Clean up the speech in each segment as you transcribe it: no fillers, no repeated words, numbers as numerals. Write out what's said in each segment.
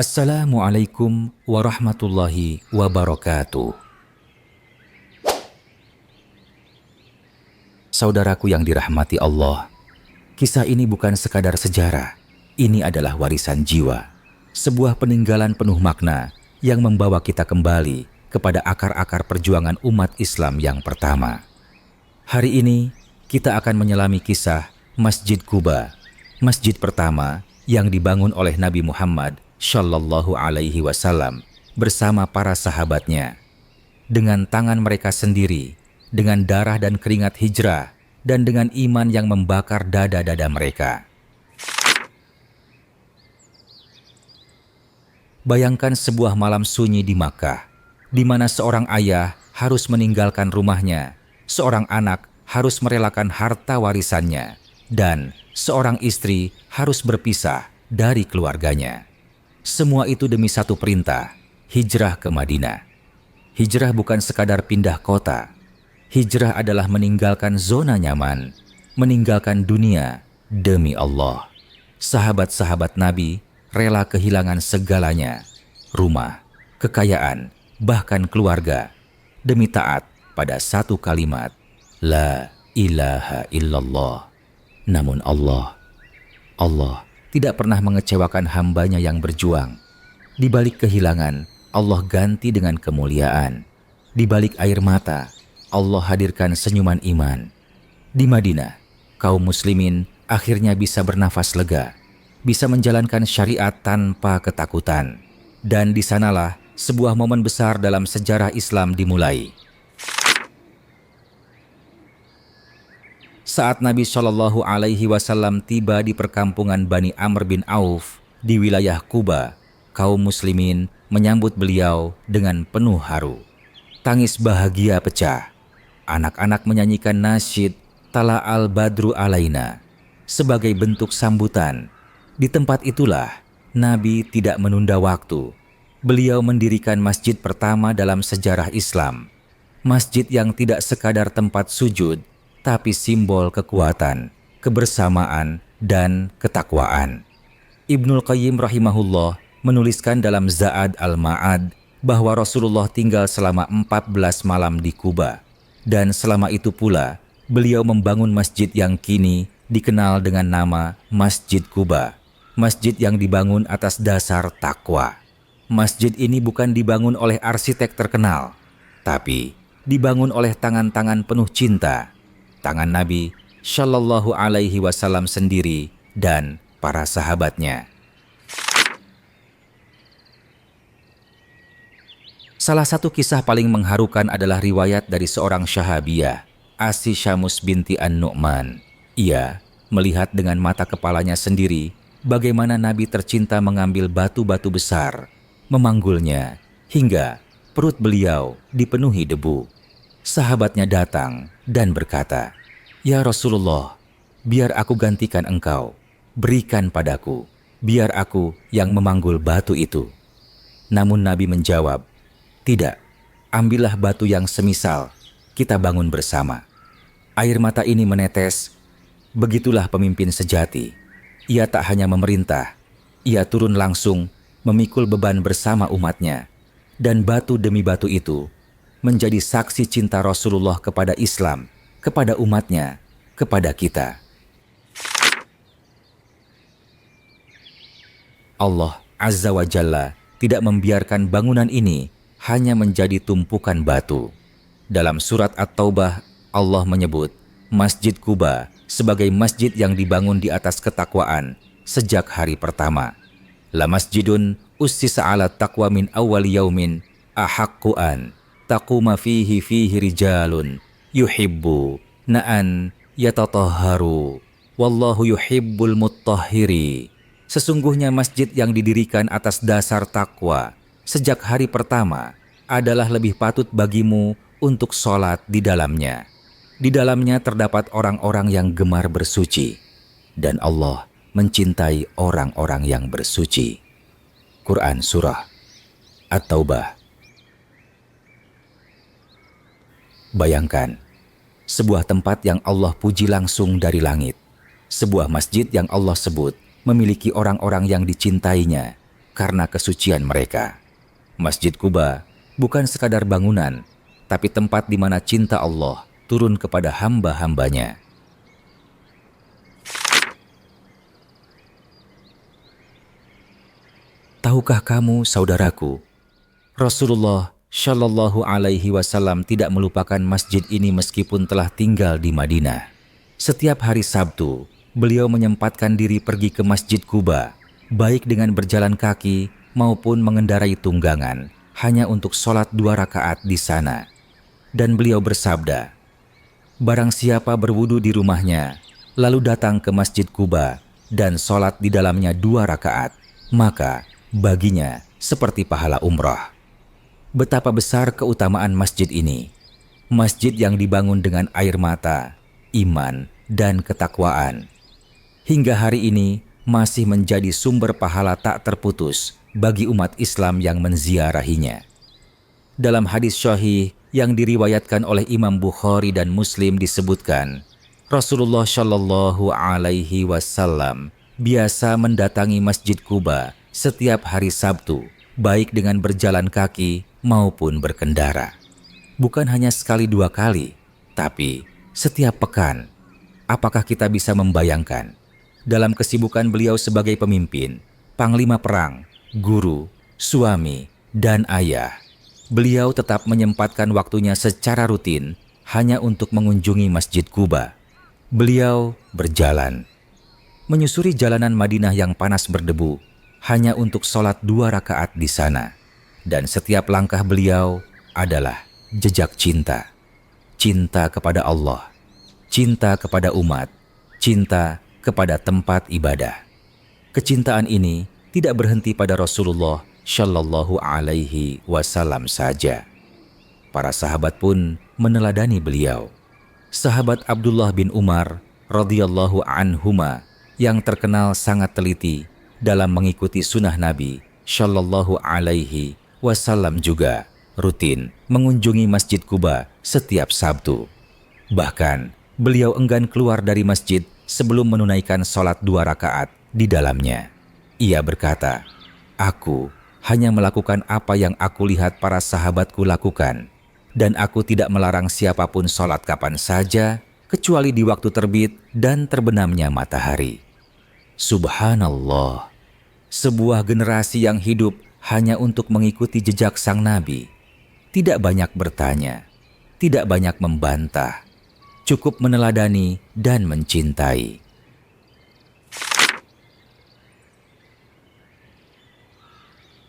Assalamualaikum warahmatullahi wabarakatuh. Saudaraku yang dirahmati Allah, kisah ini bukan sekadar sejarah. Ini adalah warisan jiwa, sebuah peninggalan penuh makna yang membawa kita kembali kepada akar-akar perjuangan umat Islam yang pertama. Hari ini kita akan menyelami kisah Masjid Quba, masjid pertama yang dibangun oleh Nabi Muhammad Shallallahu Alaihi Wasallam bersama para sahabatnya. Dengan tangan mereka sendiri, dengan darah dan keringat hijrah, dan dengan iman yang membakar dada-dada mereka. Bayangkan sebuah malam sunyi di Makkah, di mana seorang ayah harus meninggalkan rumahnya, seorang anak harus merelakan harta warisannya, dan seorang istri harus berpisah dari keluarganya. Semua itu demi satu perintah, hijrah ke Madinah. Hijrah bukan sekadar pindah kota. Hijrah adalah meninggalkan zona nyaman, meninggalkan dunia demi Allah. Sahabat-sahabat Nabi rela kehilangan segalanya, rumah, kekayaan, bahkan keluarga, demi taat pada satu kalimat, La ilaha illallah. Namun Allah tidak pernah mengecewakan hambanya yang berjuang. Di balik kehilangan, Allah ganti dengan kemuliaan. Di balik air mata, Allah hadirkan senyuman iman. Di Madinah, kaum muslimin akhirnya bisa bernafas lega, bisa menjalankan syariat tanpa ketakutan. Dan di sanalah sebuah momen besar dalam sejarah Islam dimulai. Saat Nabi Shallallahu Alaihi Wasallam tiba di perkampungan Bani Amr bin Auf di wilayah Quba, kaum muslimin menyambut beliau dengan penuh haru. Tangis bahagia pecah. Anak-anak menyanyikan nasyid Tala al-Badru alaina sebagai bentuk sambutan. Di tempat itulah Nabi tidak menunda waktu. Beliau mendirikan masjid pertama dalam sejarah Islam. Masjid yang tidak sekadar tempat sujud, tapi simbol kekuatan, kebersamaan, dan ketakwaan. Ibnul Qayyim rahimahullah menuliskan dalam Za'ad al-Ma'ad bahwa Rasulullah tinggal selama 14 malam di Quba. Dan selama itu pula, beliau membangun masjid yang kini dikenal dengan nama Masjid Quba. Masjid yang dibangun atas dasar takwa. Masjid ini bukan dibangun oleh arsitek terkenal, tapi dibangun oleh tangan-tangan penuh cinta. Tangan Nabi Shallallahu Alaihi Wasallam sendiri dan para sahabatnya. Salah satu kisah paling mengharukan adalah riwayat dari seorang syahabiyah, Asy Syamus binti An-Nu'man. Ia melihat dengan mata kepalanya sendiri bagaimana Nabi tercinta mengambil batu-batu besar, memanggulnya hingga perut beliau dipenuhi debu. Sahabatnya datang dan berkata, Ya Rasulullah, biar aku gantikan engkau, berikan padaku, biar aku yang memanggul batu itu. Namun Nabi menjawab, Tidak, ambillah batu yang semisal, kita bangun bersama. Air mata ini menetes, begitulah pemimpin sejati. Ia tak hanya memerintah, ia turun langsung memikul beban bersama umatnya. Dan batu demi batu itu menjadi saksi cinta Rasulullah kepada Islam, kepada umatnya, kepada kita. Allah Azza wa Jalla tidak membiarkan bangunan ini hanya menjadi tumpukan batu. Dalam surat At-Taubah, Allah menyebut Masjid Quba sebagai masjid yang dibangun di atas ketakwaan sejak hari pertama. La masjidun ussisa ala taqwa min awwal yaumin ahaqqu an taquma fihi rijalun yuhibbu na'an yatatahharu wallahu yuhibbul mutahhiri. Sesungguhnya masjid yang didirikan atas dasar takwa sejak hari pertama adalah lebih patut bagimu untuk sholat di dalamnya. Di dalamnya terdapat orang-orang yang gemar bersuci, dan Allah mencintai orang-orang yang bersuci. Quran Surah At-Taubah. Bayangkan, sebuah tempat yang Allah puji langsung dari langit. Sebuah masjid yang Allah sebut memiliki orang-orang yang dicintainya, karena kesucian mereka. Masjid Quba bukan sekadar bangunan, tapi tempat di mana cinta Allah turun kepada hamba-hambanya. Tahukah kamu, saudaraku, Rasulullah Shallallahu Alaihi Wasallam tidak melupakan masjid ini meskipun telah tinggal di Madinah. Setiap hari Sabtu, beliau menyempatkan diri pergi ke Masjid Quba, baik dengan berjalan kaki maupun mengendarai tunggangan, hanya untuk sholat 2 rakaat di sana. Dan beliau bersabda, barang siapa berwudu di rumahnya, lalu datang ke Masjid Quba dan sholat di dalamnya 2 rakaat, maka baginya seperti pahala umrah. Betapa besar keutamaan masjid ini. Masjid yang dibangun dengan air mata, iman, dan ketakwaan. Hingga hari ini masih menjadi sumber pahala tak terputus bagi umat Islam yang menziarahinya. Dalam hadis syahih yang diriwayatkan oleh Imam Bukhari dan Muslim disebutkan, Rasulullah Shallallahu Alaihi Wasallam biasa mendatangi Masjid Quba setiap hari Sabtu, baik dengan berjalan kaki maupun berkendara. Bukan hanya sekali 2 kali, tapi setiap pekan. Apakah kita bisa membayangkan, dalam kesibukan beliau sebagai pemimpin, panglima perang, guru, suami, dan ayah, beliau tetap menyempatkan waktunya secara rutin hanya untuk mengunjungi Masjid Quba. Beliau berjalan, menyusuri jalanan Madinah yang panas berdebu, hanya untuk sholat 2 rakaat di sana. Dan setiap langkah beliau adalah jejak cinta. Cinta kepada Allah, cinta kepada umat, cinta kepada tempat ibadah. Kecintaan ini tidak berhenti pada Rasulullah Shallallahu Alaihi Wasallam saja. Para sahabat pun meneladani beliau. Sahabat Abdullah bin Umar radhiyallahu anhuma yang terkenal sangat teliti dalam mengikuti sunnah Nabi Shallallahu Alaihi Wasallam juga rutin mengunjungi Masjid Quba setiap Sabtu. Bahkan beliau enggan keluar dari masjid sebelum menunaikan sholat 2 rakaat di dalamnya. Ia berkata, aku hanya melakukan apa yang aku lihat para sahabatku lakukan, dan aku tidak melarang siapapun sholat kapan saja, kecuali di waktu terbit dan terbenamnya matahari. Subhanallah, sebuah generasi yang hidup hanya untuk mengikuti jejak sang Nabi. Tidak banyak bertanya, tidak banyak membantah, cukup meneladani dan mencintai.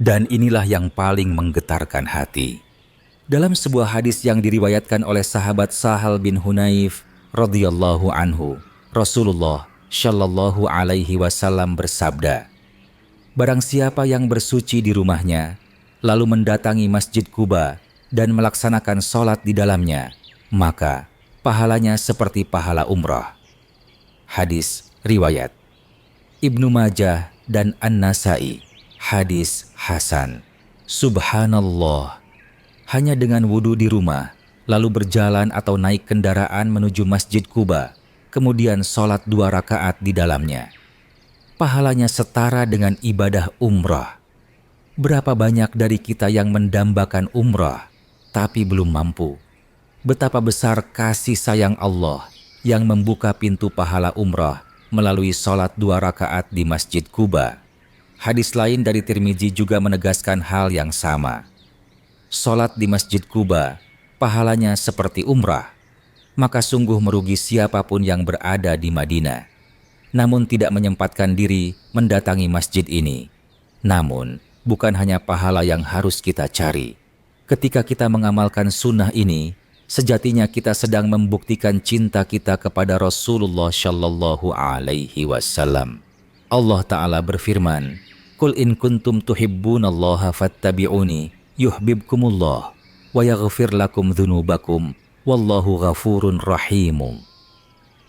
Dan inilah yang paling menggetarkan hati. Dalam sebuah hadis yang diriwayatkan oleh sahabat Sahal bin Hunayf radhiyallahu anhu, Rasulullah Shallallahu Alaihi Wasallam bersabda, barang siapa yang bersuci di rumahnya, lalu mendatangi Masjid Quba dan melaksanakan sholat di dalamnya, maka pahalanya seperti pahala umrah. Hadis riwayat Ibnu Majah dan An-Nasai. Hadis hasan. Subhanallah, hanya dengan wudu di rumah, lalu berjalan atau naik kendaraan menuju Masjid Quba, kemudian sholat 2 rakaat di dalamnya, pahalanya setara dengan ibadah umrah. Berapa banyak dari kita yang mendambakan umrah, tapi belum mampu. Betapa besar kasih sayang Allah yang membuka pintu pahala umrah melalui sholat 2 rakaat di Masjid Quba. Hadis lain dari Tirmidzi juga menegaskan hal yang sama. Sholat di Masjid Quba, pahalanya seperti umrah. Maka sungguh merugi siapapun yang berada di Madinah, namun tidak menyempatkan diri mendatangi masjid ini. Namun, bukan hanya pahala yang harus kita cari. Ketika kita mengamalkan sunnah ini, sejatinya kita sedang membuktikan cinta kita kepada Rasulullah Shallallahu Alaihi Wasallam. Allah Ta'ala berfirman, Qul in kuntum tuhibbunallaha fattabi'uni yuhbibkumullah wa yaghfir lakum dhunubakum wallahu ghafurun rahimun.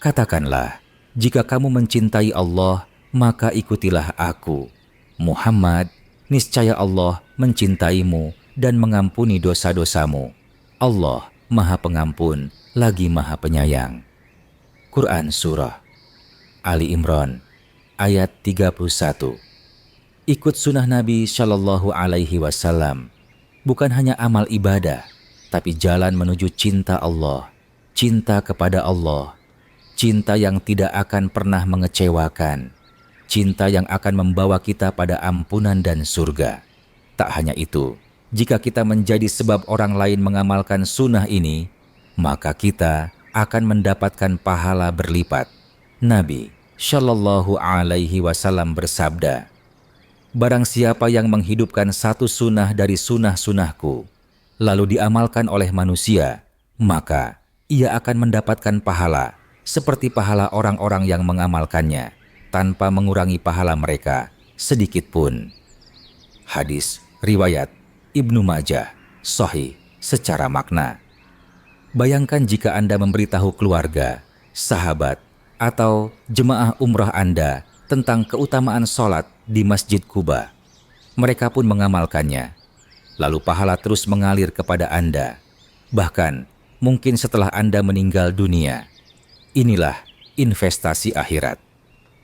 Katakanlah, jika kamu mencintai Allah, maka ikutilah aku, Muhammad. Niscaya Allah mencintaimu dan mengampuni dosa-dosamu. Allah Maha Pengampun lagi Maha Penyayang. Quran Surah Ali Imran ayat 31. Ikut sunnah Nabi Shallallahu Alaihi Wasallam bukan hanya amal ibadah, tapi jalan menuju cinta Allah, cinta kepada Allah, cinta yang tidak akan pernah mengecewakan, cinta yang akan membawa kita pada ampunan dan surga. Tak hanya itu, jika kita menjadi sebab orang lain mengamalkan sunnah ini, maka kita akan mendapatkan pahala berlipat. Nabi Shallallahu Alaihi Wasallam bersabda, "Barang siapa yang menghidupkan satu sunnah dari sunnah-sunnahku, lalu diamalkan oleh manusia, maka ia akan mendapatkan pahala seperti pahala orang-orang yang mengamalkannya, tanpa mengurangi pahala mereka sedikit pun." Hadis riwayat Ibnu Majah, sahih secara makna. Bayangkan jika Anda memberitahu keluarga, sahabat, atau jemaah umrah Anda tentang keutamaan sholat di Masjid Quba. Mereka pun mengamalkannya. Lalu pahala terus mengalir kepada Anda. Bahkan mungkin setelah Anda meninggal dunia. Inilah investasi akhirat.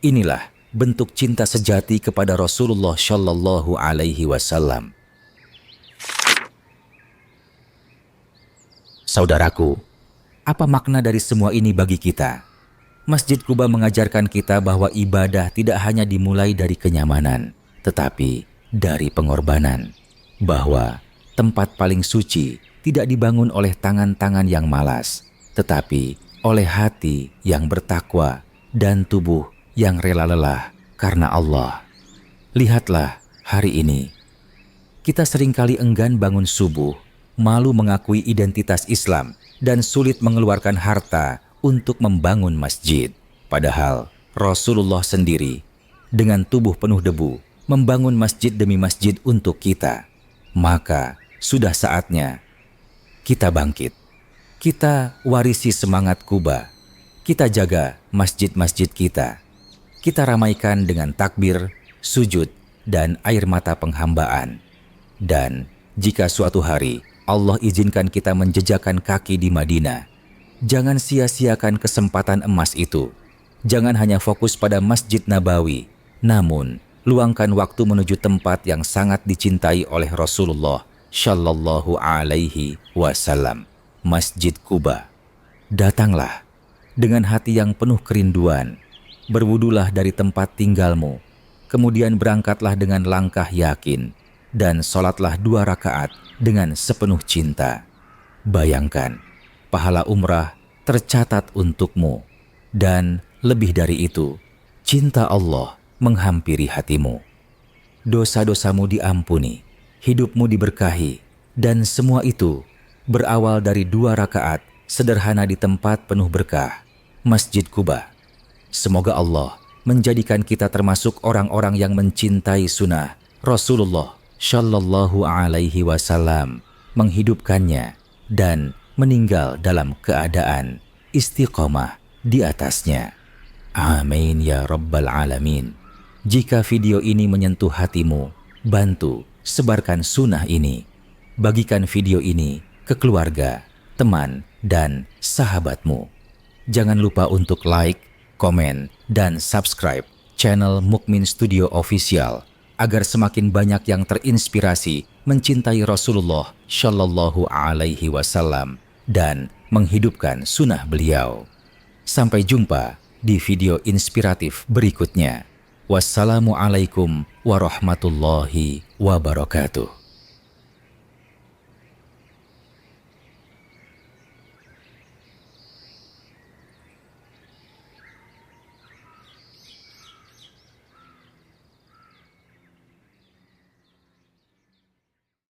Inilah bentuk cinta sejati kepada Rasulullah Shallallahu Alaihi Wasallam. Saudaraku, apa makna dari semua ini bagi kita? Masjid Quba mengajarkan kita bahwa ibadah tidak hanya dimulai dari kenyamanan, tetapi dari pengorbanan. Bahwa tempat paling suci tidak dibangun oleh tangan-tangan yang malas, tetapi oleh hati yang bertakwa dan tubuh yang rela lelah karena Allah. Lihatlah hari ini. Kita seringkali enggan bangun subuh, malu mengakui identitas Islam, dan sulit mengeluarkan harta untuk membangun masjid. Padahal Rasulullah sendiri dengan tubuh penuh debu membangun masjid demi masjid untuk kita. Maka sudah saatnya kita bangkit. Kita warisi semangat Quba. Kita jaga masjid-masjid kita. Kita ramaikan dengan takbir, sujud, dan air mata penghambaan. Dan jika suatu hari Allah izinkan kita menjejakkan kaki di Madinah, jangan sia-siakan kesempatan emas itu. Jangan hanya fokus pada Masjid Nabawi, namun luangkan waktu menuju tempat yang sangat dicintai oleh Rasulullah Shallallahu Alaihi Wasallam, Masjid Quba. Datanglah dengan hati yang penuh kerinduan, berwudulah dari tempat tinggalmu, kemudian berangkatlah dengan langkah yakin, dan sholatlah 2 rakaat dengan sepenuh cinta. Bayangkan, pahala umrah tercatat untukmu, dan lebih dari itu, cinta Allah menghampiri hatimu. Dosa-dosamu diampuni, hidupmu diberkahi, dan semua itu berawal dari 2 rakaat sederhana di tempat penuh berkah, Masjid Quba. Semoga Allah menjadikan kita termasuk orang-orang yang mencintai sunnah Rasulullah Shallallahu Alaihi Wasallam, menghidupkannya, dan meninggal dalam keadaan istiqomah di atasnya. Amin ya Rabbal Alamin. Jika video ini menyentuh hatimu, bantu sebarkan sunnah ini. Bagikan video ini ke keluarga, teman, dan sahabatmu. Jangan lupa untuk like, komen, dan subscribe channel Mukmin Studio Official agar semakin banyak yang terinspirasi mencintai Rasulullah Shallallahu Alaihi Wasallam dan menghidupkan sunnah beliau. Sampai jumpa di video inspiratif berikutnya. Wassalamualaikum warahmatullahi wabarakatuh.